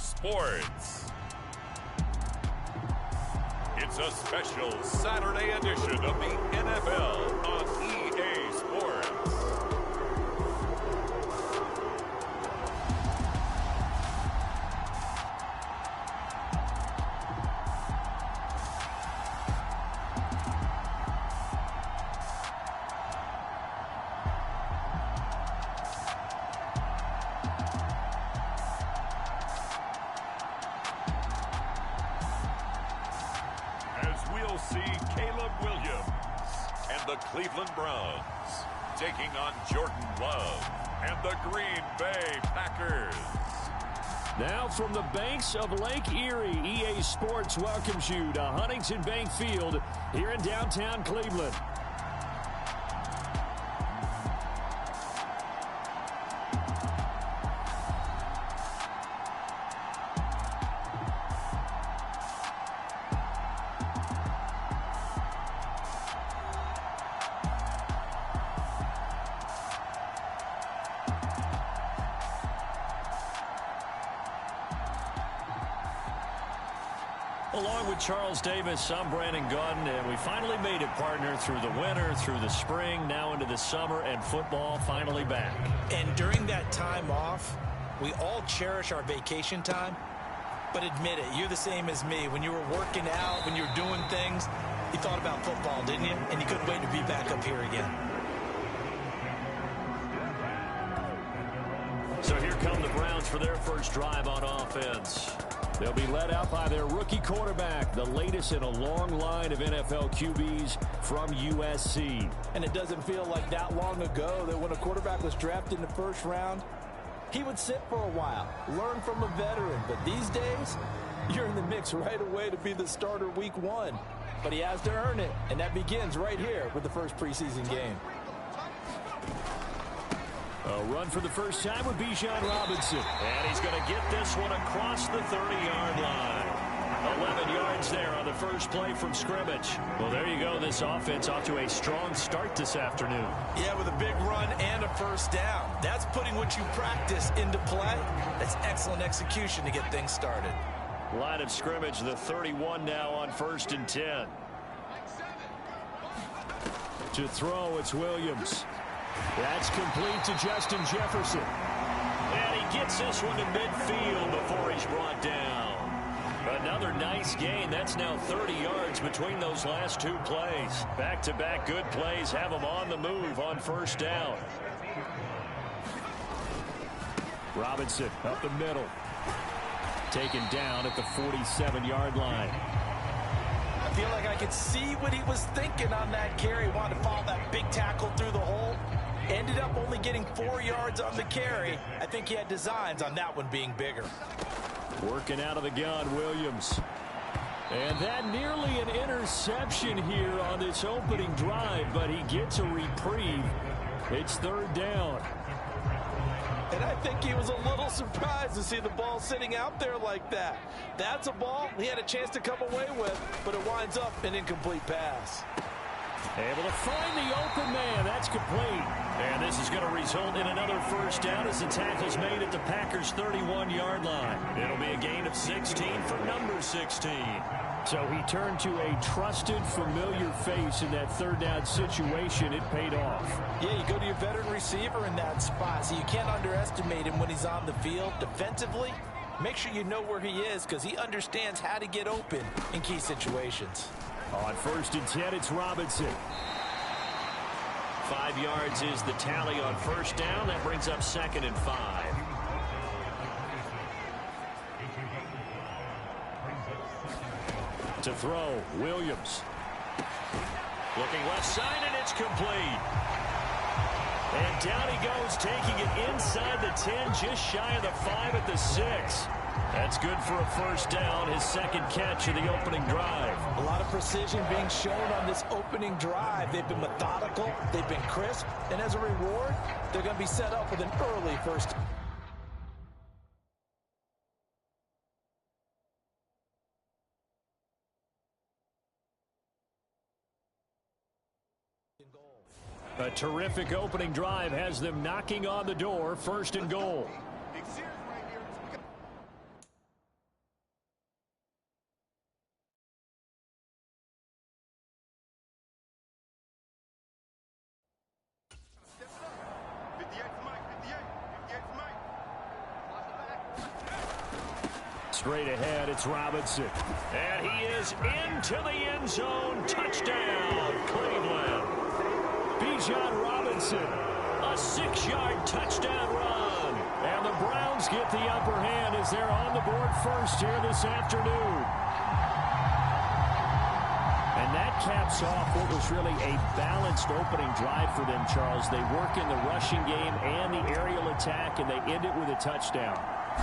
Sports. It's a special Saturday edition of the NFL on EA Sports. Cleveland Browns taking on Jordan Love and the Green Bay Packers. Now from the banks of Lake Erie, EA Sports welcomes you to Huntington Bank Field here in downtown Cleveland. Along with Charles Davis, I'm Brandon Gaudin, and we finally made it, partner, through the winter, through the spring, now into the summer, and football finally back. And during that time off, we all cherish our vacation time. But admit it, you're the same as me. When you were working out, when you were doing things, you thought about football, didn't you? And you couldn't wait to be back up here again. So here come the Browns for their first drive on offense. They'll be led out by their rookie quarterback, the latest in a long line of NFL QBs from USC. And it doesn't feel like that long ago that when a quarterback was drafted in the first round, he would sit for a while, learn from a veteran. But these days, you're in the mix right away to be the starter week one. But he has to earn it, and that begins right here with the first preseason game. A run for the first time with Bijan Robinson. And he's going to get this one across the 30-yard line. 11 yards there on the first play from scrimmage. Well, there you go. This offense off to a strong start this afternoon. Yeah, with a big run and a first down. That's putting what you practice into play. That's excellent execution to get things started. Line of scrimmage, the 31 now on 1st and 10. To throw, it's Williams. That's complete to Justin Jefferson. And he gets this one to midfield before he's brought down. Another nice gain. That's now 30 yards between those last two plays. Back-to-back good plays have him on the move on first down. Robinson up the middle. Taken down at the 47-yard line. I feel like I could see what he was thinking on that carry. Wanted to follow that big tackle through the hole. Ended up only getting 4 yards on the carry. I think he had designs on that one being bigger. Working out of the gun, Williams. And that nearly an interception here on this opening drive, but he gets a reprieve. It's 3rd down. And I think he was a little surprised to see the ball sitting out there like that. That's a ball he had a chance to come away with, but it winds up an incomplete pass. Able to find the open man. That's complete. And this is going to result in another first down as the tackle's made at the Packers' 31-yard line. It'll be a gain of 16 for number 16. So he turned to a trusted, familiar face in that 3rd down situation. It paid off. Yeah, you go to your veteran receiver in that spot, so you can't underestimate him when he's on the field. Defensively, make sure you know where he is because he understands how to get open in key situations. On 1st and 10, it's Robinson. 5 yards is the tally on first down. That brings up 2nd and 5. To throw, Williams. Looking left side, and it's complete. And down he goes, taking it inside the 10, just shy of the 5 at the 6. That's good for a first down, his 2nd catch of the opening drive. A lot of precision being shown on this opening drive. They've been methodical, they've been crisp, and as a reward, they're going to be set up with an early first. A terrific opening drive has them knocking on the door, 1st and goal. Straight ahead, it's Robinson. And he is into the end zone. Touchdown, Cleveland. Bijan Robinson, a 6-yard touchdown run. And the Browns get the upper hand as they're on the board first here this afternoon. And that caps off what was really a balanced opening drive for them, Charles. They work in the rushing game and the aerial attack, and they end it with a touchdown.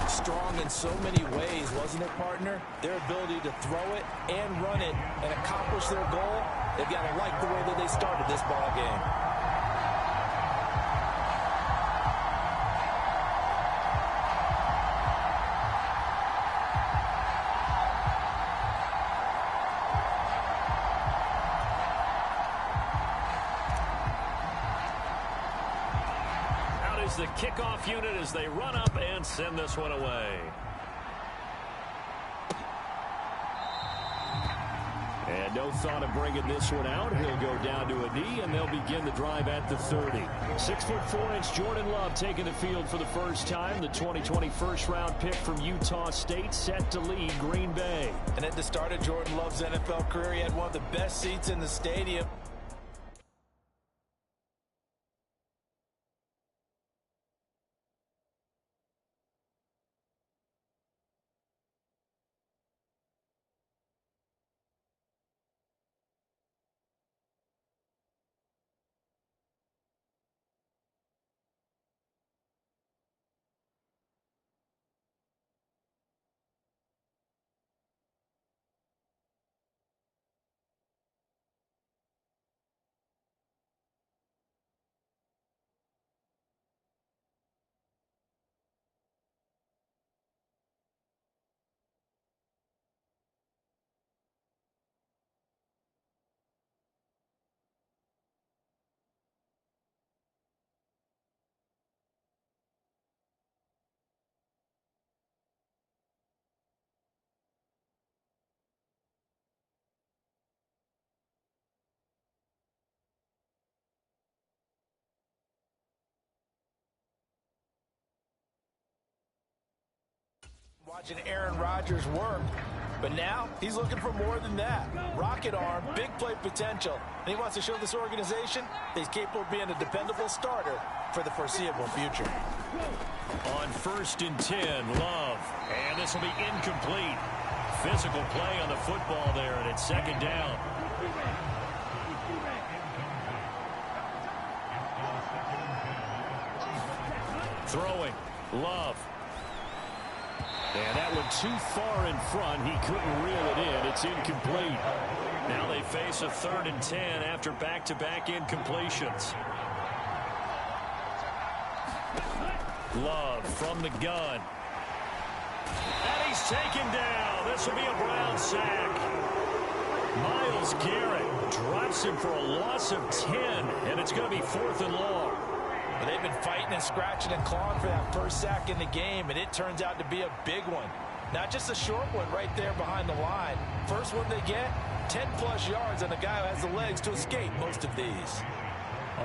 Strong in so many ways, wasn't it, partner? Their ability to throw it and run it and accomplish their goal, they've got to like the way that they started this ball game. The kickoff unit as they run up and send this one away. And no thought of bringing this one out. He'll go down to a knee, and they'll begin the drive at the 30. 6'4" Jordan Love taking the field for the first time. The 2020 first-round pick from Utah State set to lead Green Bay. And at the start of Jordan Love's NFL career, he had one of the best seats in the stadium. Watching Aaron Rodgers work, but now he's looking for more than that. Rocket arm, big play potential, and he wants to show this organization that he's capable of being a dependable starter for the foreseeable future. On 1st and 10, Love, and this will be incomplete. Physical play on the football there, and it's 2nd down. Throwing, Love. And that one too far in front. He couldn't reel it in. It's incomplete. Now they face a 3rd and 10 after back-to-back incompletions. Love from the gun. And he's taken down. This will be a Brown sack. Myles Garrett drops him for a loss of 10, and it's going to be 4th and long. But they've been fighting and scratching and clawing for that first sack in the game, and it turns out to be a big one. Not just a short one right there behind the line. First one they get, 10-plus yards, and the guy who has the legs to escape most of these.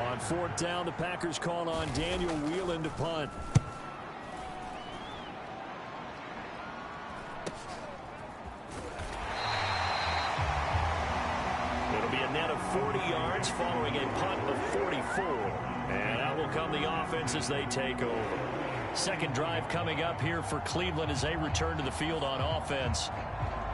On 4th down, the Packers call on Daniel Whelan to punt. It'll be a net of 40 yards following a punt of 44. And out will come the offense as they take over. Second drive coming up here for Cleveland as they return to the field on offense.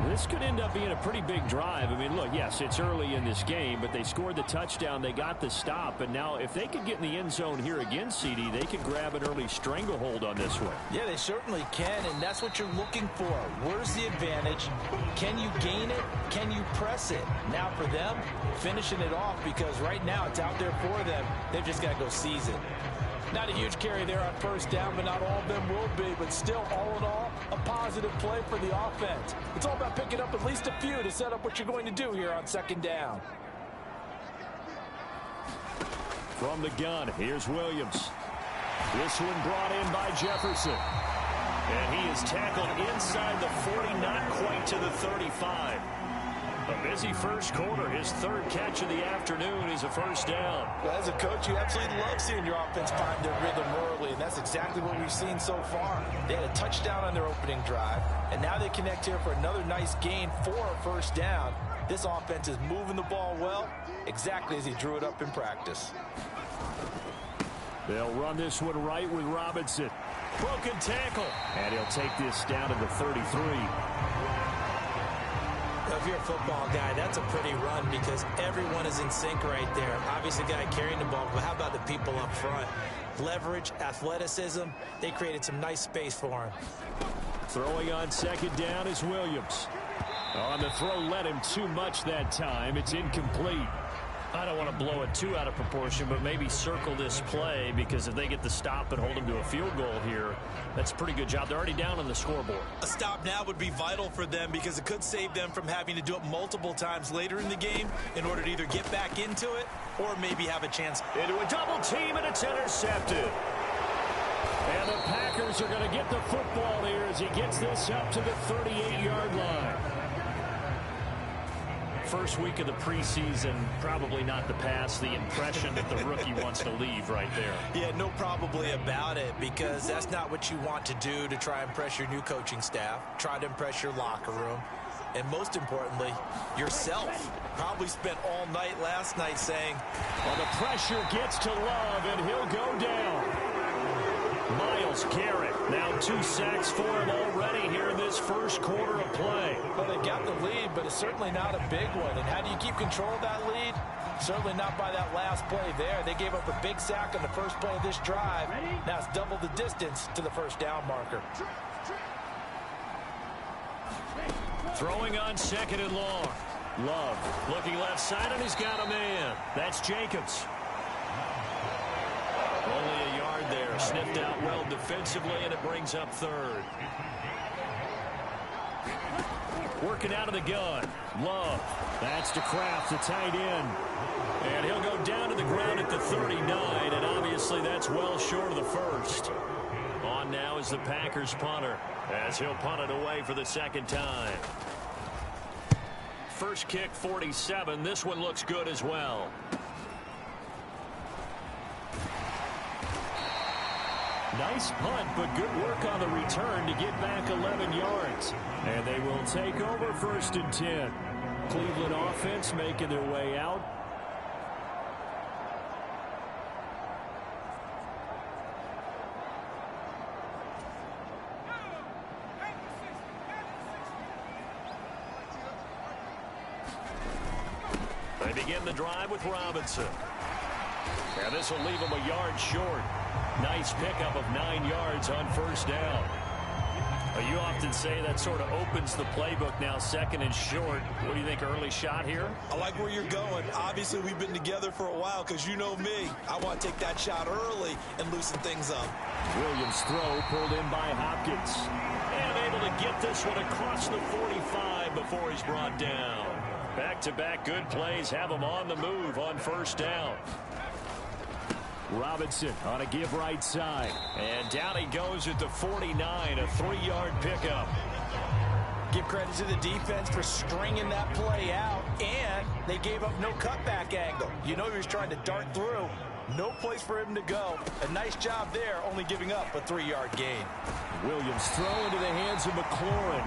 This could end up being a pretty big drive. I mean, look, yes, it's early in this game, but they scored the touchdown. They got the stop. And now if they could get in the end zone here again, CD, they could grab an early stranglehold on this one. Yeah, they certainly can, and that's what you're looking for. Where's the advantage? Can you gain it? Can you press it? Now for them, finishing it off, because right now it's out there for them. They've just got to go seize it. Not a huge carry there on 1st down, but not all of them will be. But still, all in all, a positive play for the offense. It's all about picking up at least a few to set up what you're going to do here on 2nd down. From the gun, here's Williams. This one brought in by Jefferson. And he is tackled inside the 40, not quite to the 35. A busy first quarter. His third catch of the afternoon is a first down. Well, as a coach, you absolutely love seeing your offense find their rhythm early, and that's exactly what we've seen so far. They had a touchdown on their opening drive, and now they connect here for another nice gain for a first down. This offense is moving the ball well, exactly as he drew it up in practice. They'll run this one right with Robinson. Broken tackle. And he'll take this down to the 33. If you're a football guy, that's a pretty run because everyone is in sync right there. Obviously, the guy carrying the ball, but how about the people up front? Leverage, athleticism, they created some nice space for him. Throwing on second down is Williams. On the throw, led him too much that time. It's incomplete. I don't want to blow it too out of proportion, but maybe circle this play because if they get the stop and hold him to a field goal here, that's a pretty good job. They're already down on the scoreboard. A stop now would be vital for them because it could save them from having to do it multiple times later in the game in order to either get back into it or maybe have a chance. Into a double team, and it's intercepted. And the Packers are going to get the football here as he gets this up to the 38-yard line. First week of the preseason, probably not the pass, the impression that the rookie wants to leave right there. Yeah, no probably about it, because that's not what you want to do to try and impress your new coaching staff, try to impress your locker room, and most importantly, yourself. Probably spent all night last night saying, well, the pressure gets to Love, and he'll go down. Myles Garrett, now 2 sacks for him already here in this first quarter of play. Well, they got the lead, but it's certainly not a big one. And how do you keep control of that lead? Certainly not by that last play there. They gave up a big sack on the first play of this drive. Now it's double the distance to the first down marker. Throwing on second and long. Love looking left side, and he's got a man. That's Jacobs. Only a yard there. Sniffed out well defensively, and it brings up third. Working out of the gun. Love. That's to Kraft, the tight end. And he'll go down to the ground at the 39, and obviously that's well short of the first. On now is the Packers punter, as he'll punt it away for the second time. First kick, 47. This one looks good as well. Nice punt, but good work on the return to get back 11 yards. And they will take over first and 10. Cleveland offense making their way out. They begin the drive with Robinson. And this will leave him a yard short. Nice pickup of 9 yards on first down. You often say that sort of opens the playbook now, second and short. What do you think, early shot here? I like where you're going. Obviously, we've been together for a while because you know me. I want to take that shot early and loosen things up. Williams' throw pulled in by Hopkins. And able to get this one across the 45 before he's brought down. Back-to-back good plays have him on the move on first down. Robinson on a give right side. And down he goes at the 49, a 3-yard pickup. Give credit to the defense for stringing that play out, and they gave up no cutback angle. You know he was trying to dart through. No place for him to go. A nice job there, only giving up a 3-yard gain. Williams throw into the hands of McLaurin.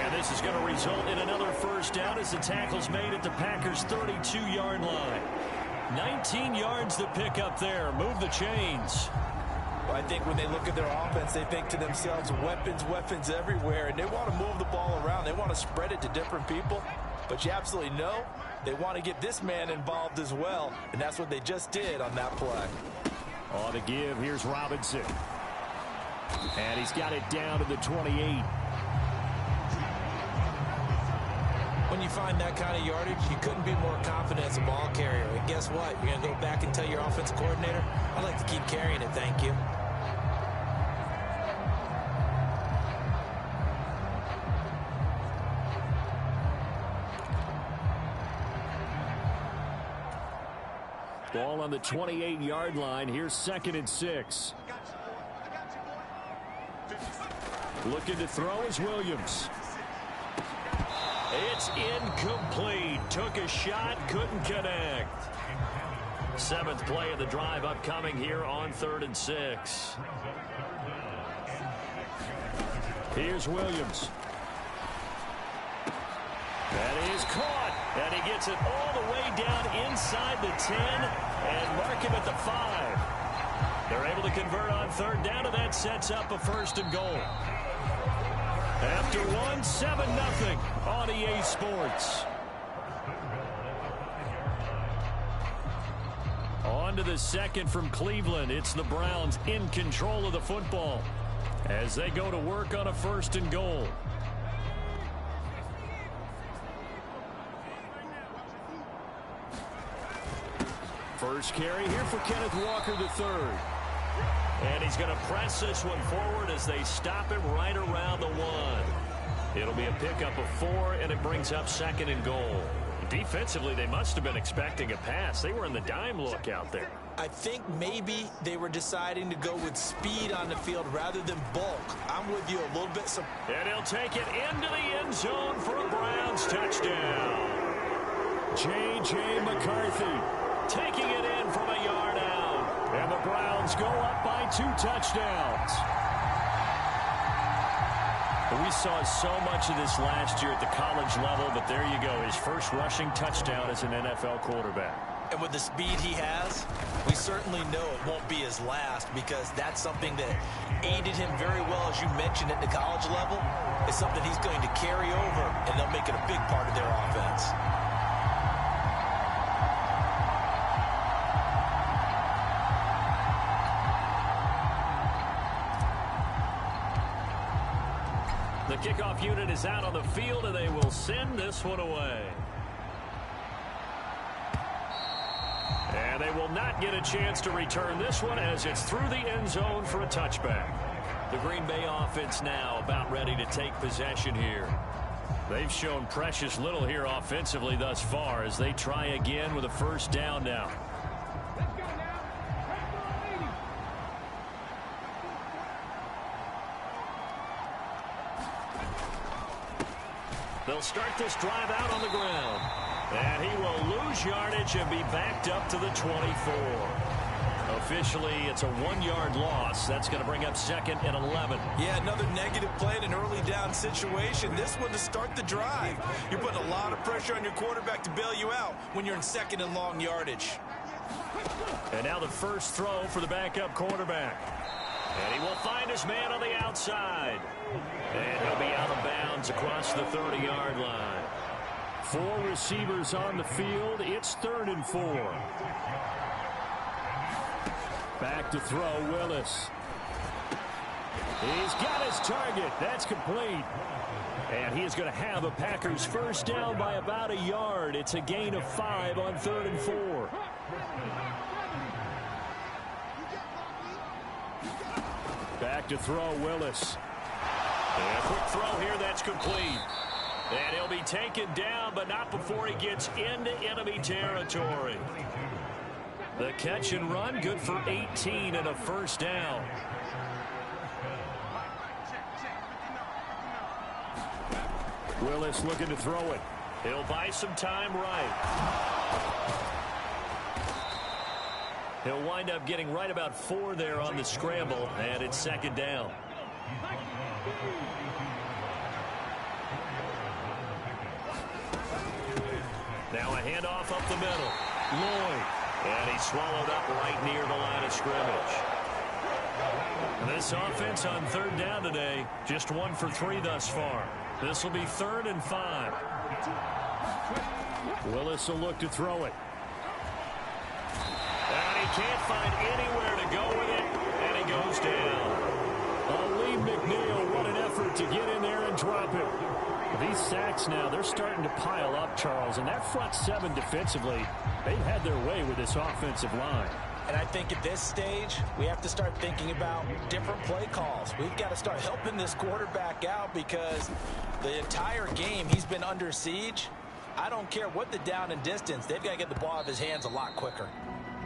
And this is going to result in another first down as the tackle's made at the Packers' 32-yard line. 19 yards to pick up there. Move the chains. Well, I think when they look at their offense, they think to themselves, weapons everywhere, and they want to move the ball around. They want to spread it to different people. But you absolutely know they want to get this man involved as well, and that's what they just did on that play. On the give, here's Robinson. And he's got it down to the 28. When you find that kind of yardage, you couldn't be more confident as a ball carrier. And guess what? You're going to go back and tell your offensive coordinator, I'd like to keep carrying it, thank you. Ball on the 28-yard line. Here's 2nd and 6. Looking to throw is Williams. It's incomplete. Took a shot, couldn't connect. 7th play of the drive upcoming here on 3rd and 6. Here's Williams. That is caught, and he gets it all the way down inside the 10 and mark him at the 5. They're able to convert on 3rd down, and that sets up a 1st and goal. After one, 7-0 on EA Sports. On to the 2nd from Cleveland. It's the Browns in control of the football as they go to work on a 1st and goal. First carry here for Kenneth Walker III. And he's going to press this one forward as they stop him right around the 1. It'll be a pickup of 4, and it brings up 2nd and goal. Defensively, they must have been expecting a pass. They were in the dime look out there. I think maybe they were deciding to go with speed on the field rather than bulk. I'm with you a little bit. And he'll take it into the end zone for a Browns touchdown. J.J. McCarthy taking it in from a yard out. And the Browns go up by 2 touchdowns. We saw so much of this last year at the college level, but there you go. His first rushing touchdown as an NFL quarterback. And with the speed he has, we certainly know it won't be his last, because that's something that aided him very well, as you mentioned, at the college level. It's something he's going to carry over, and they'll make it a big part of their offense. The kickoff unit is out on the field, and they will send this one away. And they will not get a chance to return this one as it's through the end zone for a touchback. The Green Bay offense now about ready to take possession here. They've shown precious little here offensively thus far as they try again with a 1st down now. They'll start this drive out on the ground. And he will lose yardage and be backed up to the 24. Officially, it's a 1-yard loss. That's going to bring up 2nd and 11. Yeah, another negative play in an early down situation. This one to start the drive. You're putting a lot of pressure on your quarterback to bail you out when you're in 2nd and long yardage. And now the first throw for the backup quarterback. And he will find his man on the outside. And he'll be out of bounds across the 30-yard line. 4 receivers on the field. It's 3rd and 4. Back to throw, Willis. He's got his target. That's complete. And he is going to have a Packers 1st down by about a yard. It's a gain of 5 on 3rd and 4. Back to throw, Willis. And a quick throw here, that's complete. And he'll be taken down, but not before he gets into enemy territory. The catch and run, good for 18 and a 1st down. Willis looking to throw it. He'll buy some time right. He'll wind up getting right about 4 there on the scramble, and it's 2nd down. Now a handoff up the middle. Lloyd. And he's swallowed up right near the line of scrimmage. And this offense on 3rd down today, just 1 for 3 thus far. This will be 3rd and 5. Willis will look to throw it. And he can't find anywhere to go with it, and he goes down. Lee McNeil, what an effort to get in there and drop it. These sacks now, they're starting to pile up, Charles, and that front 7 defensively, they've had their way with this offensive line. And I think at this stage, we have to start thinking about different play calls. We've got to start helping this quarterback out because the entire game he's been under siege. I don't care what the down and distance, they've got to get the ball out of his hands a lot quicker.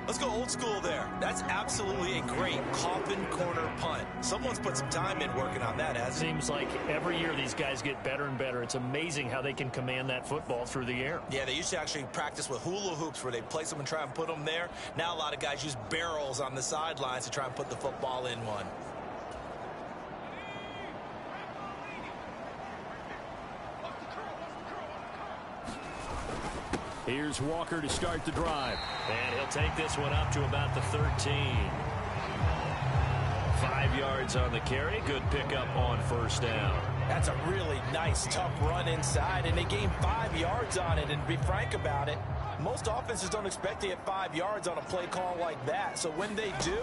Let's go old school there. That's absolutely a great coffin corner punt. Someone's put some time in working on that, hasn't it? Seems like every year these guys get better and better. It's amazing how they can command that football through the air. Yeah, they used to actually practice with hula hoops where they place them and try and put them there. Now a lot of guys use barrels on the sidelines to try and put the football in one. Here's Walker to start the drive. And he'll take this one up to about the 13. 5 yards on the carry. Good pickup on first down. That's a really nice, tough run inside, and they gained 5 yards on it. And to be frank about it, most offenses don't expect to get 5 yards on a play call like that. So when they do,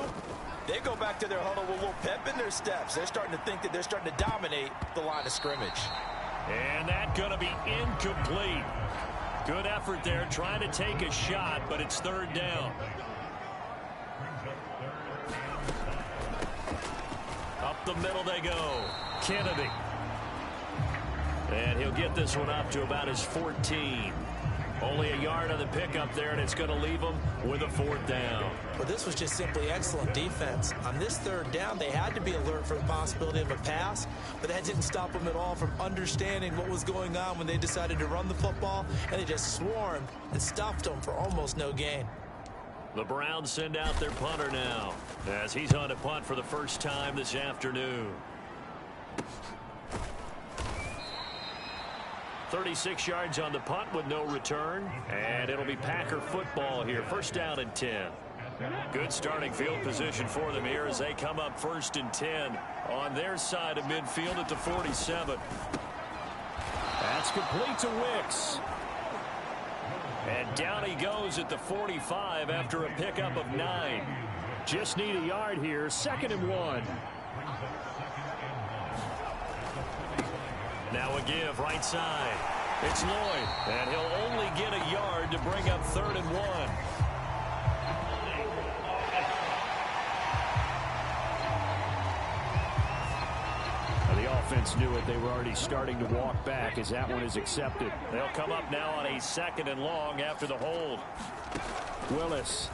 they go back to their huddle with a little pep in their steps. They're starting to think that they're starting to dominate the line of scrimmage. And that's going to be incomplete. Good effort there, trying to take a shot, but it's third down. Up the middle they go. Kennedy. And he'll get this one up to about his 14. Only a yard on the pickup there, and it's going to leave him with a fourth down. Well, this was just simply excellent defense. On this third down, they had to be alert for the possibility of a pass, but that didn't stop them at all from understanding what was going on when they decided to run the football, and they just swarmed and stuffed them for almost no gain. The Browns send out their punter now, as he's on to punt for the first time this afternoon. 36 yards on the punt with no return, and it'll be Packer football here. First down and 10. Good starting field position for them here as they come up first and 10 on their side of midfield at the 47. That's complete to Wicks. And down he goes at the 45 after a pickup of 9. Just need a yard here, 2nd and 1. Now a give right side. It's Lloyd, and he'll only get a yard to bring up 3rd and 1. The offense knew it. They were already starting to walk back as that one is accepted. They'll come up now on a 2nd and long after the hold. Willis.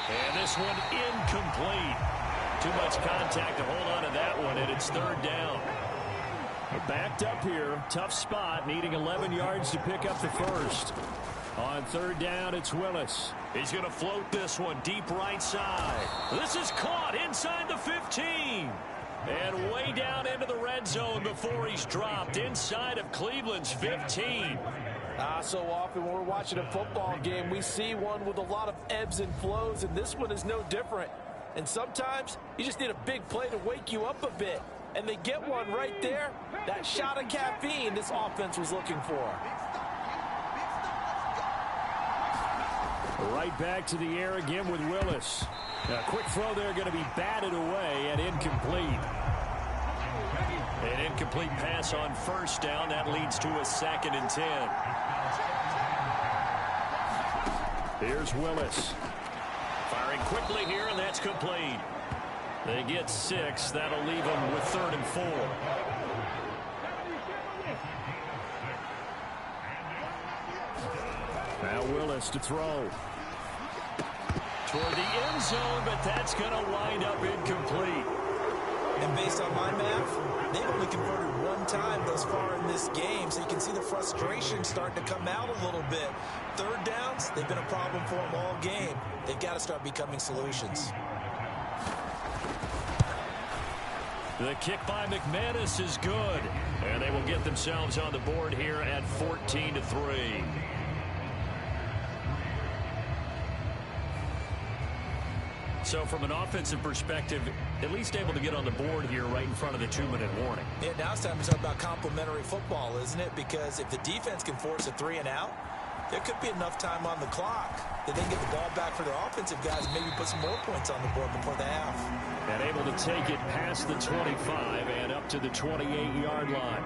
And this one incomplete. Too much contact to hold on to that one, and it's 3rd down. They're backed up here. Tough spot, needing 11 yards to pick up the first. On 3rd down, it's Willis. He's going to float this one deep right side. This is caught inside the 15. And way down into the red zone before he's dropped inside of Cleveland's 15. So often when we're watching a football game, we see one with a lot of ebbs and flows, and this one is no different. And sometimes you just need a big play to wake you up a bit. And they get one right there. That shot of caffeine this offense was looking for. Right back to the air again with Willis. A quick throw there going to be batted away and incomplete. An incomplete pass on first down. That leads to a 2nd and 10. Here's Willis. Firing quickly here, and that's complete. They get 6. That'll leave them with 3rd and 4. Now Willis to throw. Toward the end zone, but that's going to wind up incomplete. And based on my math, they've only converted one time thus far in this game, so you can see the frustration starting to come out a little bit. 3rd downs, they've been a problem for them all game. They've got to start becoming solutions. The kick by McManus is good, and they will get themselves on the board here at 14-3. So from an offensive perspective, at least able to get on the board here right in front of the 2-minute warning. Yeah, now it's time to talk about complementary football, isn't it? Because if the defense can force a 3 and out, there could be enough time on the clock that they can get the ball back for their offensive guys and maybe put some more points on the board before the half. And able to take it past the 25 and up to the 28-yard line.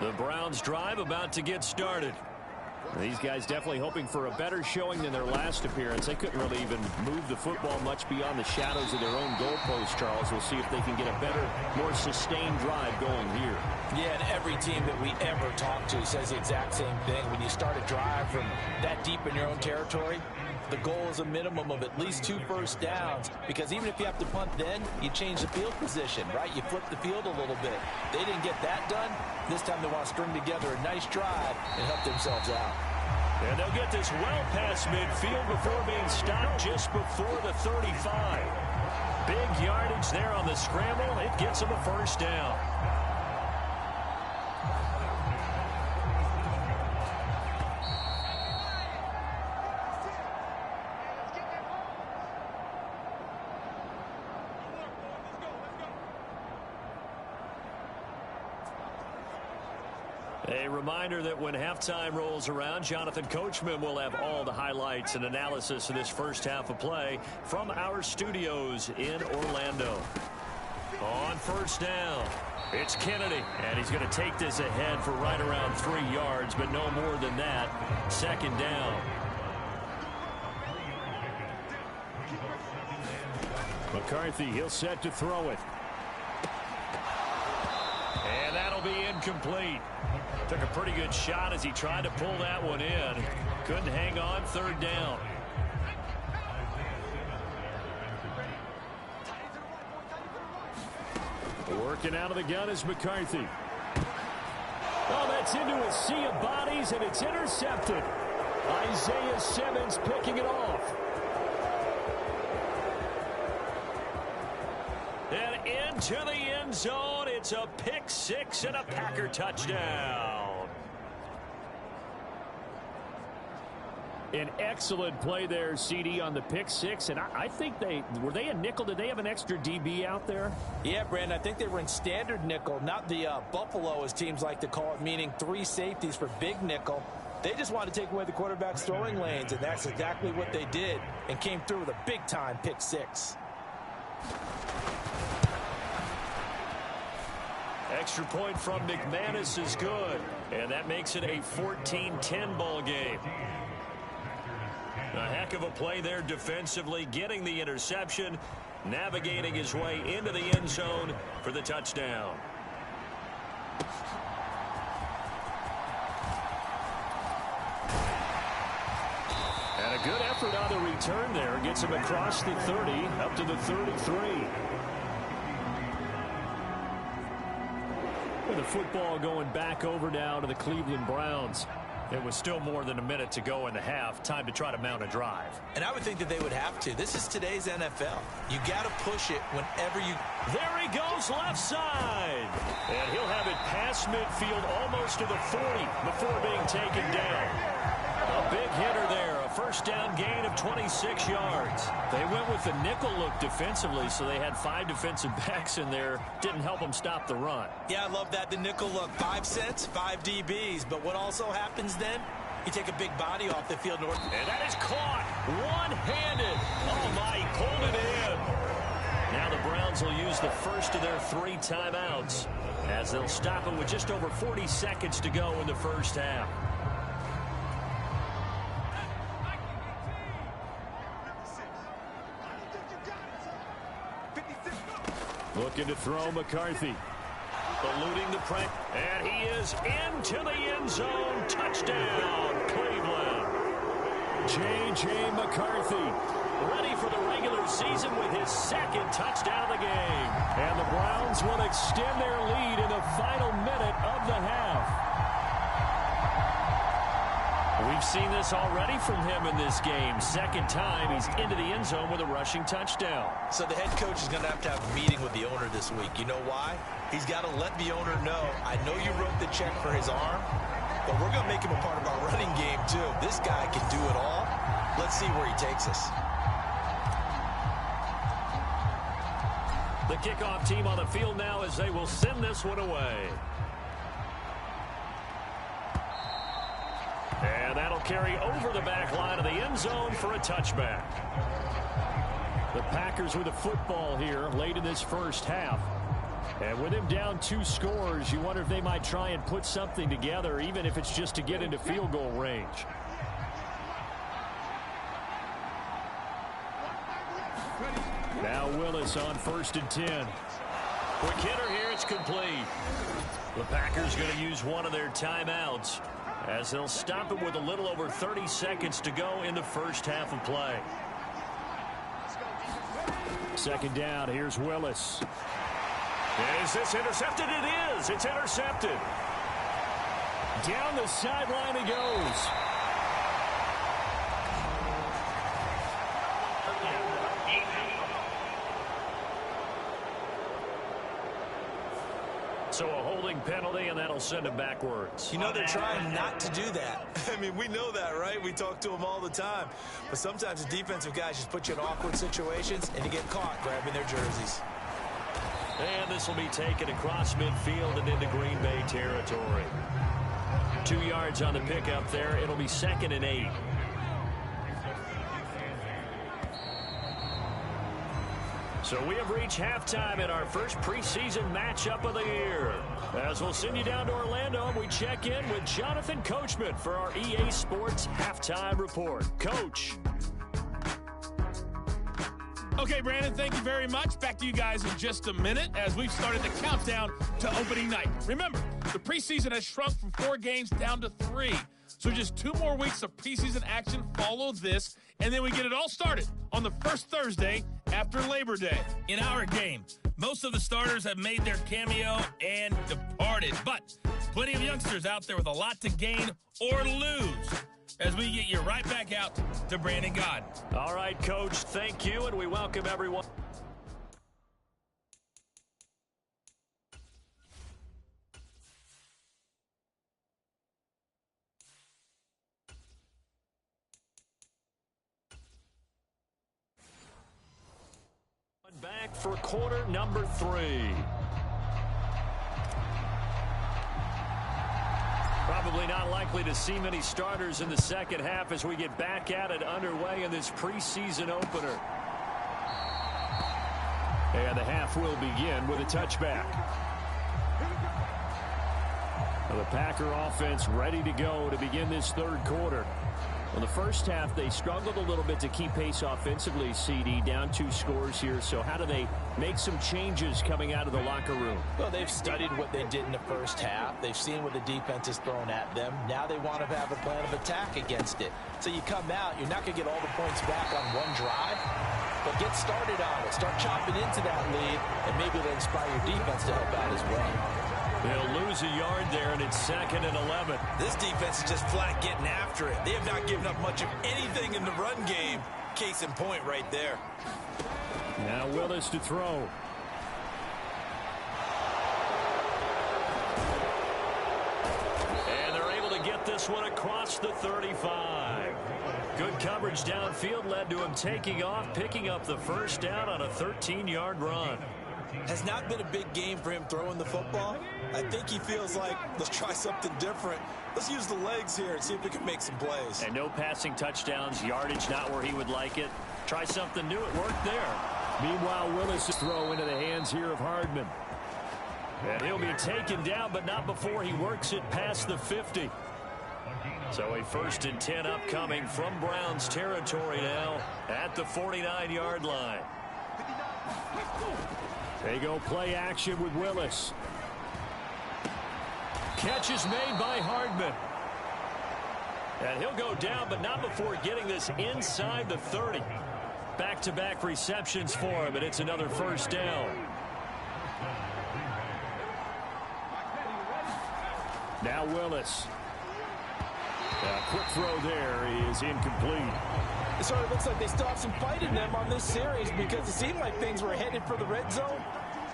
The Browns drive about to get started. These guys definitely hoping for a better showing than their last appearance. They couldn't really even move the football much beyond the shadows of their own goalpost, Charles. We'll see if they can get a better, more sustained drive going here. Yeah, and every team that we ever talk to says the exact same thing. When you start a drive from that deep in your own territory, the goal is a minimum of at least 2 first downs, because even if you have to punt then, you change the field position, right? You flip the field a little bit. They didn't get that done. This time they want to string together a nice drive and help themselves out. And they'll get this well past midfield before being stopped just before the 35. Big yardage there on the scramble. It gets them a first down. A reminder that when halftime rolls around, Jonathan Coachman will have all the highlights and analysis of this first half of play from our studios in Orlando. On first down, it's Kennedy, and he's going to take this ahead for right around 3 yards, but no more than that. Second down. McCarthy, he'll set to throw it. And that'll be incomplete. Took a pretty good shot as he tried to pull that one in. Couldn't hang on. Third down. Working out of the gun is McCarthy. Oh, that's into a sea of bodies, and it's intercepted. Isaiah Simmons picking it off. And into the end zone. It's a pick six and a Packer touchdown. An excellent play there, CD, on the pick six. And I think were they a nickel? Did they have an extra DB out there? Yeah, Brandon, I think they were in standard nickel, not the Buffalo, as teams like to call it, meaning 3 safeties for big nickel. They just wanted to take away the quarterback's throwing lanes, and that's exactly what they did, and came through with a big-time pick six. Extra point from McManus is good, and that makes it a 14-10 ball game. A heck of a play there defensively, getting the interception, navigating his way into the end zone for the touchdown. And a good effort on the return there. Gets him across the 30, up to the 33. With the football going back over now to the Cleveland Browns. It was still more than a minute to go in the half. Time to try to mount a drive. And I would think that they would have to. This is today's NFL. You got to push it whenever you... There he goes, left side. And he'll have it past midfield almost to the 40 before being taken down. A big hitter there. A first down gain of 26 yards. They went with the nickel look defensively, so they had 5 defensive backs in there. Didn't help them stop the run. Yeah, I love that. The nickel look. 5 cents, 5 DBs. But what also happens then? You take a big body off the field. And that is caught. One-handed. Oh, my. He pulled it in. Now the Browns will use the first of their 3 timeouts as they'll stop it with just over 40 seconds to go in the first half. Looking to throw McCarthy. Eluding the pressure. And he is into the end zone. Touchdown, Cleveland. J.J. McCarthy ready for the regular season with his 2nd touchdown of the game. And the Browns will extend their lead in the final minute of the half. We've seen this already from him in this game. 2nd time he's into the end zone with a rushing touchdown. So the head coach is going to have a meeting with the owner this week. You know why? He's got to let the owner know, I know you wrote the check for his arm, but we're going to make him a part of our running game too. This guy can do it all. Let's see where he takes us. The kickoff team on the field now as they will send this one away. And that'll carry over the back line of the end zone for a touchback. The Packers with the football here late in this first half. And with him down 2 scores, you wonder if they might try and put something together, even if it's just to get into field goal range. Now Willis on 1st and 10. Quick hitter here, it's complete. The Packers going to use one of their timeouts as they'll stop it with a little over 30 seconds to go in the first half of play. 2nd down, here's Willis. Is this intercepted? It is. It's intercepted. Down the sideline he goes. So a holding penalty, and that'll send him backwards. You know, they're trying not to do that. I mean, we know that, right? We talk to them all the time. But sometimes the defensive guys just put you in awkward situations, and you get caught grabbing their jerseys. And this will be taken across midfield and into Green Bay territory. 2 yards on the pickup there. It'll be 2nd and 8. So we have reached halftime in our first preseason matchup of the year. As we'll send you down to Orlando, we check in with Jonathan Coachman for our EA Sports Halftime Report. Coach. Okay, Brandon, thank you very much. Back to you guys in just a minute as we've started the countdown to opening night. Remember, the preseason has shrunk from 4 games down to 3. So just 2 more weeks of preseason action follow this, and then we get it all started on the first Thursday after Labor Day. In our game, most of the starters have made their cameo and departed, but plenty of youngsters out there with a lot to gain or lose as we get you right back out to Brandon Gaudin. All right, Coach, thank you, and we welcome everyone. Back for quarter number 3. Probably not likely to see many starters in the second half as we get back at it underway in this preseason opener. And the half will begin with a touchback. The Packer offense ready to go to begin this 3rd quarter. Well, the first half, they struggled a little bit to keep pace offensively, CD, down 2 scores here. So how do they make some changes coming out of the locker room? Well, they've studied what they did in the first half. They've seen what the defense has thrown at them. Now they want to have a plan of attack against it. So you come out, you're not going to get all the points back on one drive, but get started on it. Start chopping into that lead, and maybe it'll inspire your defense to help out as well. They'll lose a yard there, and it's 2nd and 11. This defense is just flat getting after it. They have not given up much of anything in the run game. Case in point right there. Now Willis to throw. And they're able to get this one across the 35. Good coverage downfield led to him taking off, picking up the first down on a 13-yard run. Has not been a big game for him throwing the football. I think he feels like, let's try something different. Let's use the legs here and see if we can make some plays. And no passing touchdowns, yardage not where he would like it. Try something new, it worked there. Meanwhile, Willis' throw into the hands here of Hardman. And he'll be taken down, but not before he works it past the 50. So a 1st and 10 upcoming from Browns territory now at the 49-yard line. They go play action with Willis. Catch is made by Hardman. And he'll go down, but not before getting this inside the 30. Back-to-back receptions for him, and it's another first down. Now Willis. A quick throw there is incomplete. It sort of looks like they still have some fight in them on this series because it seemed like things were headed for the red zone.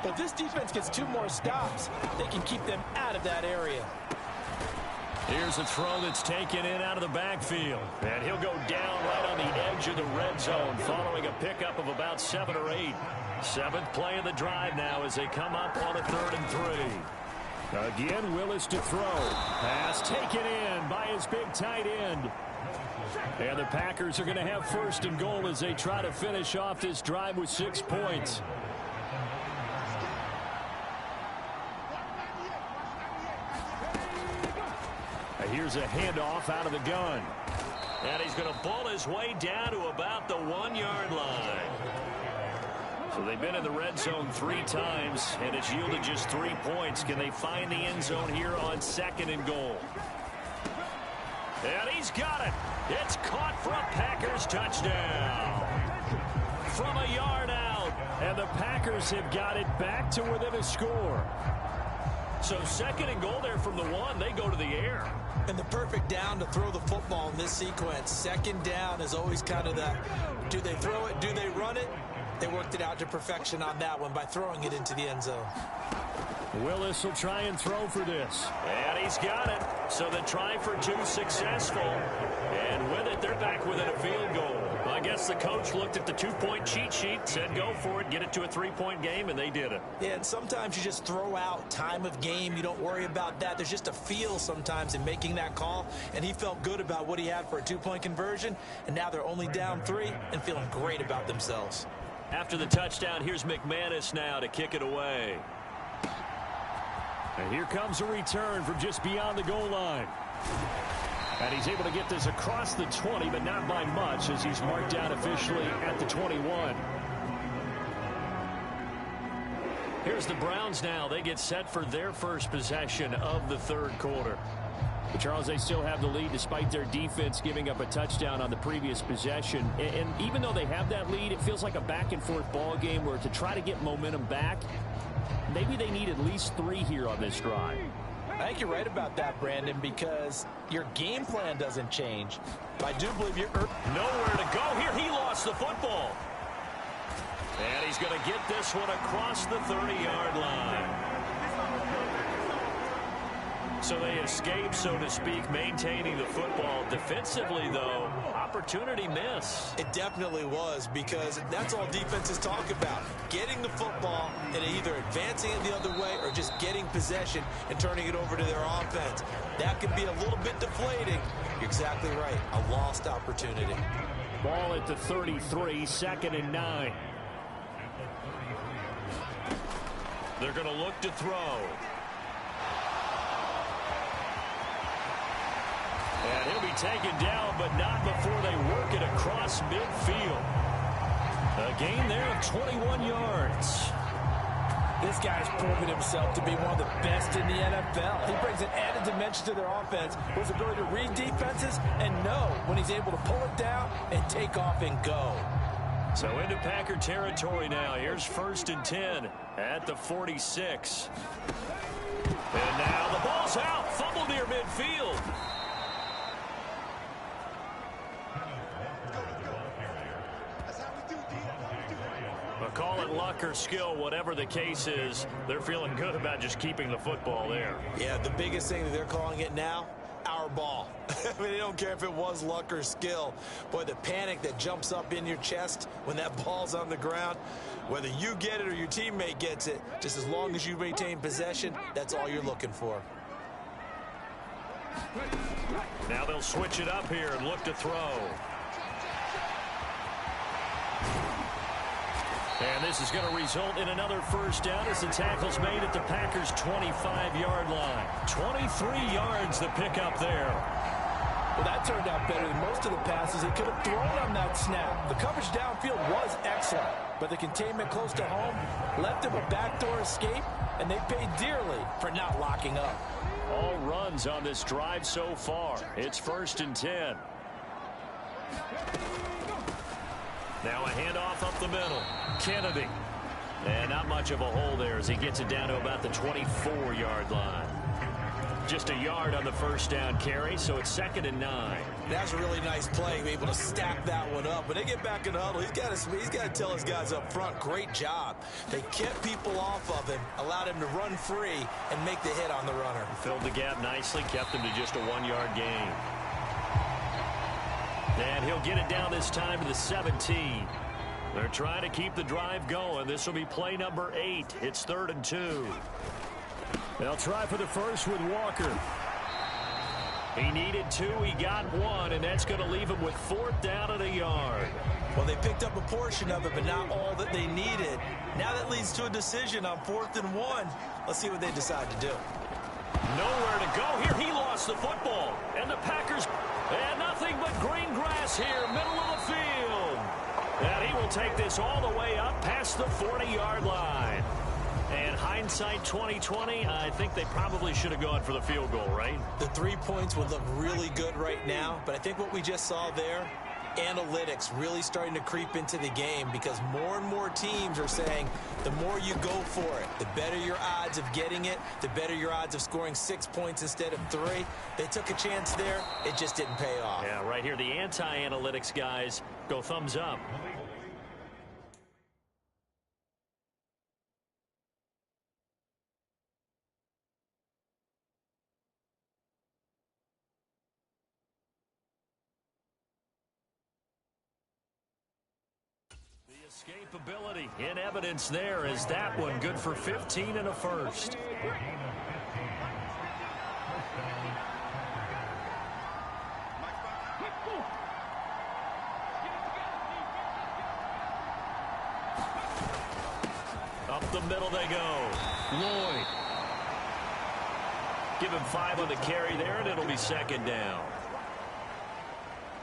But if this defense gets 2 more stops, they can keep them out of that area. Here's a throw that's taken in out of the backfield. And he'll go down right on the edge of the red zone following a pickup of about 7 or 8. 7th play of the drive now as they come up on a 3rd and 3. Again, Willis to throw. Pass taken in by his big tight end. And the Packers are going to have 1st and goal as they try to finish off this drive with 6 points. here's a handoff out of the gun. And he's going to bull his way down to about the 1-yard line. So they've been in the red zone 3 times, and it's yielded just 3 points. Can they find the end zone here on 2nd and goal? And he's got it. It's caught for a Packers touchdown. From a yard out. And the Packers have got it back to within a score. So 2nd and goal there from the 1. They go to the air. And the perfect down to throw the football in this sequence. 2nd down is always kind of that, do they throw it, do they run it? They worked it out to perfection on that one by throwing it into the end zone. Willis will try and throw for this. And he's got it. So the try for 2 successful. And with it, they're back within a field goal. I guess the coach looked at the 2-point cheat sheet, said go for it, get it to a 3-point game, and they did it. Yeah, and sometimes you just throw out time of game. You don't worry about that. There's just a feel sometimes in making that call, and he felt good about what he had for a 2-point conversion, and now they're only down 3 and feeling great about themselves. After the touchdown, here's McManus now to kick it away. And here comes a return from just beyond the goal line. And he's able to get this across the 20, but not by much, as he's marked down officially at the 21. Here's the Browns now. They get set for their first possession of the 3rd quarter. But Charles, they still have the lead despite their defense giving up a touchdown on the previous possession. And even though they have that lead, it feels like a back-and-forth ball game where to try to get momentum back, maybe they need at least 3 here on this drive. I think you're right about that, Brandon, because your game plan doesn't change. I do believe you're nowhere to go here. He lost the football. And he's going to get this one across the 30-yard line. So they escape, so to speak, maintaining the football. Defensively, though, opportunity miss. It definitely was, because that's all defenses talk about. Getting the football and either advancing it the other way or just getting possession and turning it over to their offense. That could be a little bit deflating. You're exactly right. A lost opportunity. Ball at the 33, 2nd and 9. They're going to look to throw. And he'll be taken down, but not before they work it across midfield. A gain there of 21 yards. This guy's proven himself to be one of the best in the NFL. He brings an added dimension to their offense, his ability to read defenses and know when he's able to pull it down and take off and go. So into Packer territory now. Here's 1st and 10 at the 46. And now the ball's out. Fumble near midfield. Call it luck or skill, whatever the case is, they're feeling good about just keeping the football there. Yeah, the biggest thing that they're calling it now, our ball. I mean, they don't care if it was luck or skill. Boy, the panic that jumps up in your chest when that ball's on the ground, whether you get it or your teammate gets it, just as long as you maintain possession, that's all you're looking for. Now they'll switch it up here and look to throw. And this is going to result in another 1st down as the tackle's made at the Packers' 25-yard line. 23 yards the pickup there. Well, that turned out better than most of the passes he could have thrown on that snap. The coverage downfield was excellent, but the containment close to home left him a backdoor escape, and they paid dearly for not locking up. All runs on this drive so far. It's 1st and 10. Now a handoff up the middle. Kennedy. And not much of a hole there as he gets it down to about the 24-yard line. Just a yard on the 1st down carry, so it's 2nd and 9. That's a really nice play, able to stack that one up. When they get back in the huddle, he's got to tell his guys up front, great job. They kept people off of him, allowed him to run free and make the hit on the runner. Filled the gap nicely, kept him to just a 1-yard gain. And he'll get it down this time to the 17. They're trying to keep the drive going. This will be play number 8. It's 3rd and 2. They'll try for the first with Walker. He needed 2. He got 1, and that's going to leave him with 4th down and a yard. Well, they picked up a portion of it, but not all that they needed. Now that leads to a decision on 4th and 1. Let's see what they decide to do. Nowhere to go here. He lost the football. And the Packers, and nothing but green grass here, middle of the field. And he will take this all the way up past the 40-yard line. And hindsight 2020, I think they probably should have gone for the field goal, right? The 3 points would look really good right now, but I think what we just saw there, analytics really starting to creep into the game, because more and more teams are saying the more you go for it, the better your odds of getting it, the better your odds of scoring 6 points instead of 3. They took a chance there. It just didn't pay off. Yeah, right here, the anti-analytics guys go thumbs up. Escapability in evidence there as that one good for 15 and a first. Up the middle they go. Lloyd. Give him 5 on the carry there, and it'll be second down.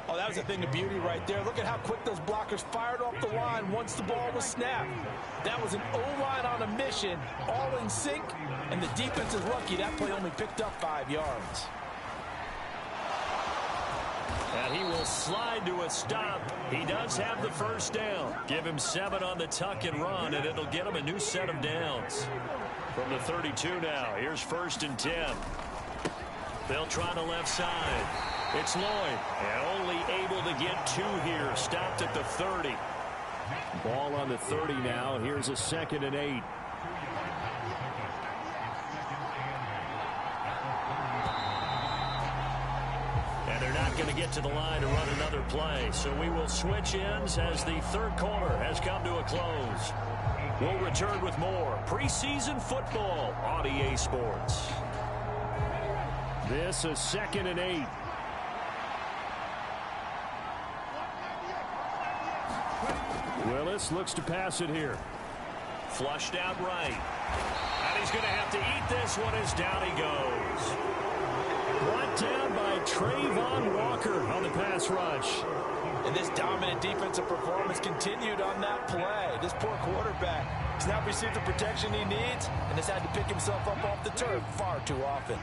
Oh, that was a thing of beauty right there. Look at how quick those blockers fired off the line once the ball was snapped. That was an O-line on a mission, all in sync, and the defense is lucky that play only picked up 5 yards. And he will slide to a stop. He does have the first down. Give him 7 on the tuck and run, and it'll get him a new set of downs. From the 32 now, here's 1st and 10. They'll try the left side. It's Lloyd, and only able to get 2 here. Stopped at the 30. Ball on the 30 now. Here's a 2nd and 8. And they're not going to get to the line to run another play. So we will switch ends as the 3rd quarter has come to a close. We'll return with more preseason football on EA Sports. This is 2nd and 8. Willis looks to pass it here. Flushed out right. And he's going to have to eat this one as down he goes. Brought down by Trayvon Walker on the pass rush. And this dominant defensive performance continued on that play. This poor quarterback has not received the protection he needs and has had to pick himself up off the turf far too often.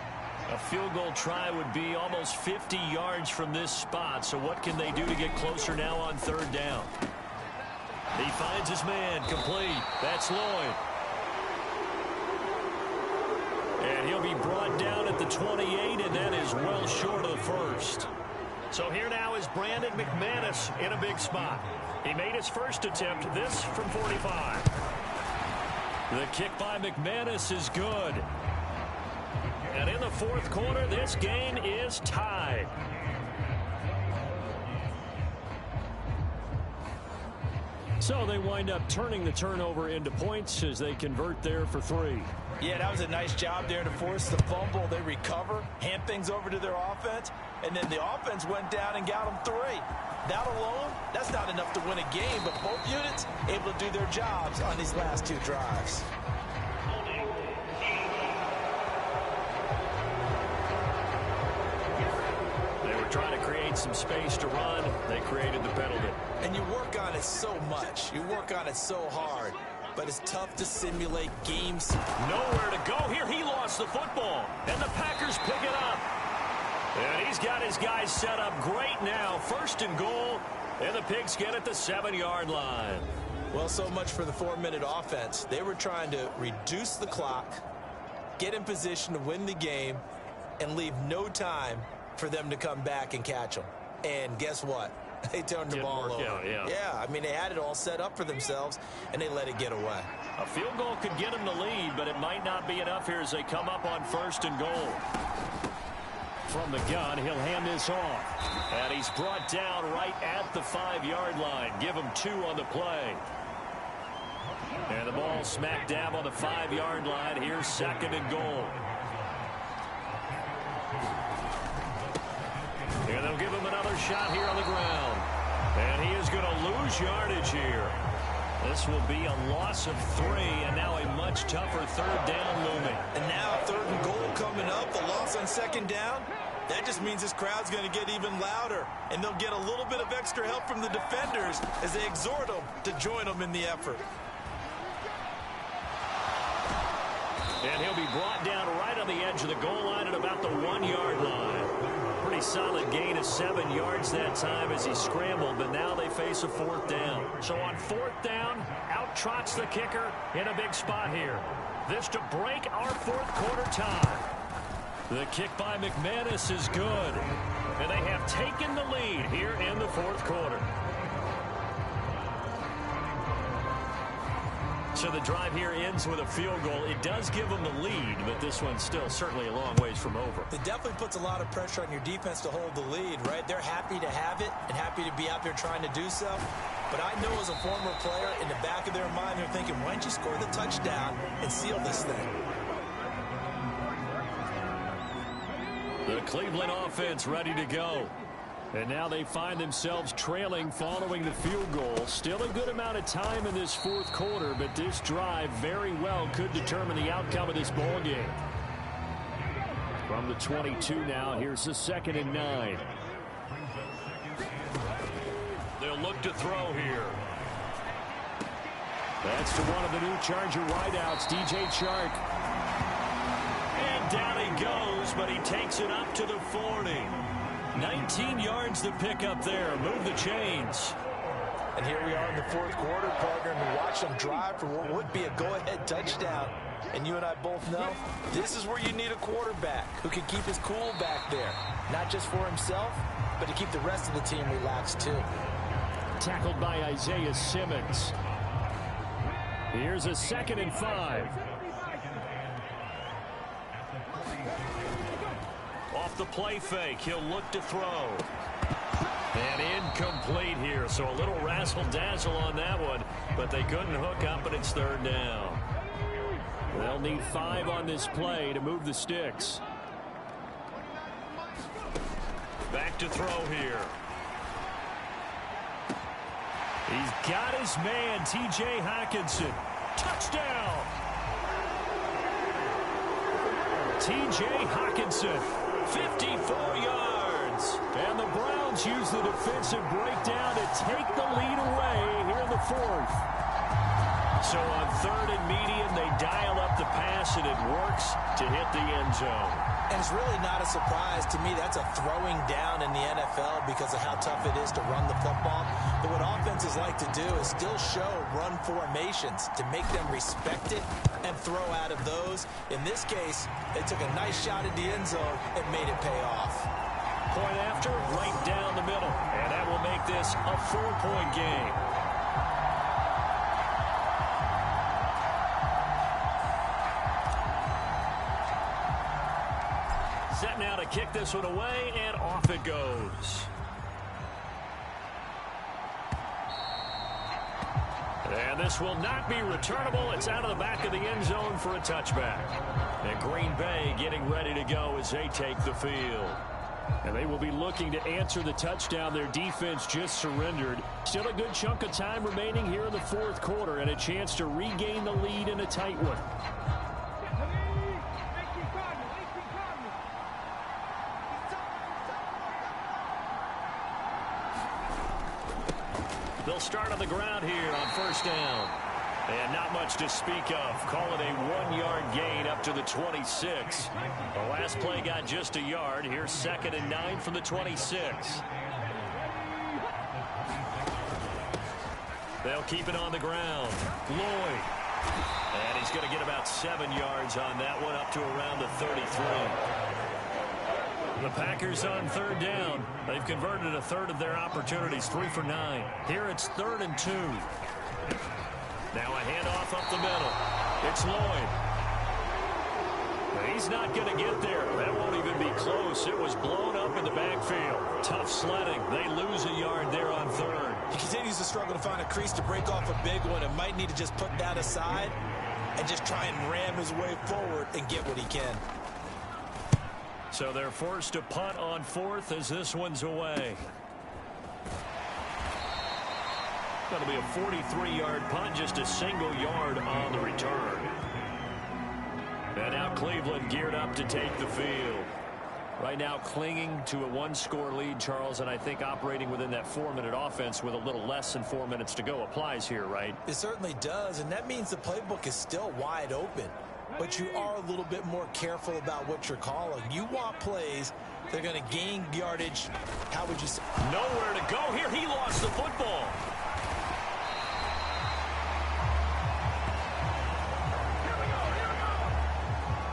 A field goal try would be almost 50 yards from this spot. So what can they do to get closer now on 3rd down? He finds his man, complete. That's Lloyd. And he'll be brought down at the 28, and that is well short of the first. So here now is Brandon McManus in a big spot. He made his first attempt, this from 45. The kick by McManus is good. And in the 4th quarter, this game is tied. So they wind up turning the turnover into points as they convert there for 3. Yeah, that was a nice job there to force the fumble. They recover, hand things over to their offense, and then the offense went down and got them 3. That alone, that's not enough to win a game, but both units able to do their jobs on these last 2 drives. Trying to create some space to run. They created the penalty. And you work on it so much. You work on it so hard. But it's tough to simulate games. Nowhere to go here. He lost the football. And the Packers pick it up. And he's got his guys set up great now. 1st and goal. And the Pigs get at the 7-yard line. Well, so much for the 4-minute offense. They were trying to reduce the clock, get in position to win the game, and leave no time for them to come back and catch them. And guess what? They turned the ball over. Yeah, I mean, they had it all set up for themselves, and they let it get away. A field goal could get them the lead, but it might not be enough here as they come up on 1st and goal. From the gun, he'll hand this off. And he's brought down right at the 5-yard line. Give him 2 on the play. And the ball smack dab on the 5-yard line. Here's 2nd and goal. And they'll give him another shot here on the ground. And he is going to lose yardage here. This will be a loss of 3, and now a much tougher third down looming. And now 3rd and goal coming up, the loss on 2nd down. That just means this crowd's going to get even louder, and they'll get a little bit of extra help from the defenders as they exhort them to join them in the effort. And he'll be brought down right on the edge of the goal line at about the 1-yard line. Pretty solid gain of 7 yards that time as he scrambled, but now they face a 4th down. So on 4th down, out trots the kicker in a big spot here. This to break our 4th quarter tie. The kick by McManus is good, and they have taken the lead here in the 4th quarter. So the drive here ends with a field goal. It does give them the lead, but this one's still certainly a long ways from over. It definitely puts a lot of pressure on your defense to hold the lead, right? They're happy to have it and happy to be out there trying to do so. But I know as a former player, in the back of their mind, they're thinking, why don't you score the touchdown and seal this thing? The Cleveland offense ready to go. And now they find themselves trailing following the field goal. Still a good amount of time in this 4th quarter, but this drive very well could determine the outcome of this ball game. From the 22 now, here's the 2nd and 9. They'll look to throw here. That's to one of the new Charger wideouts, DJ Chark. And down he goes, but he takes it up to the 40. 19 yards to pick up there. Move the chains. And here we are in the 4th quarter, partner, and watch them drive for what would be a go-ahead touchdown. And you and I both know this is where you need a quarterback who can keep his cool back there. Not just for himself, but to keep the rest of the team relaxed too. Tackled by Isaiah Simmons. Here's a 2nd and 5. Off the play fake, he'll look to throw. And incomplete here, so a little razzle-dazzle on that one, but they couldn't hook up, and it's 3rd down. They'll need 5 on this play to move the sticks. Back to throw here. He's got his man, T.J. Hockenson. Touchdown! T.J. Hockenson, 54 yards. And the Browns use the defensive breakdown to take the lead away here in the 4th. So on 3rd and medium, they dial up the pass, and it works to hit the end zone. And it's really not a surprise to me. That's a throwing down in the NFL because of how tough it is to run the football. But what offenses like to do is still show run formations to make them respect it and throw out of those. In this case, they took a nice shot at the end zone and made it pay off. Point after, right down the middle. And that will make this a 4-point game. Set now to kick this one away, and off it goes. And this will not be returnable. It's out of the back of the end zone for a touchback. And Green Bay getting ready to go as they take the field. And they will be looking to answer the touchdown their defense just surrendered. Still a good chunk of time remaining here in the 4th quarter, and a chance to regain the lead in a tight one. They'll start on the ground here on 1st down. And not much to speak of. Call it a 1-yard gain up to the 26. The last play got just a yard. Here's 2nd and 9 from the 26. They'll keep it on the ground. Lloyd. And he's going to get about 7 yards on that one, up to around the 33. The Packers on 3rd down. They've converted a third of their opportunities, 3 for 9. Here it's 3rd and 2. Now a handoff up the middle. It's Lloyd. He's not going to get there. That won't even be close. It was blown up in the backfield. Tough sledding. They lose a yard there on 3rd. He continues to struggle to find a crease to break off a big one and might need to just put that aside and just try and ram his way forward and get what he can. So they're forced to punt on 4th as this one's away. That'll be a 43-yard punt, just a single yard on the return. And now Cleveland geared up to take the field. Right now clinging to a one-score lead, Charles, and I think operating within that 4-minute offense with a little less than 4 minutes to go applies here, right? It certainly does, and that means the playbook is still wide open. But you are a little bit more careful about what you're calling. You want plays that are going to gain yardage. How would you say? Nowhere to go here. He lost the football.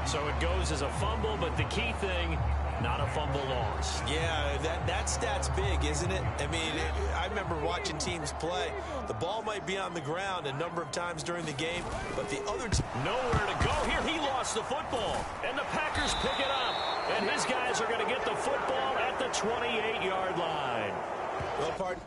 So it goes as a fumble, but the key thing, not a fumble loss. Yeah, that stat's big, isn't it? I mean, I remember watching teams play. The ball might be on the ground a number of times during the game, but the other team... Nowhere to go here. He lost the football, and the Packers pick it up. And his guys are going to get the football at the 28-yard line. Well, pardon.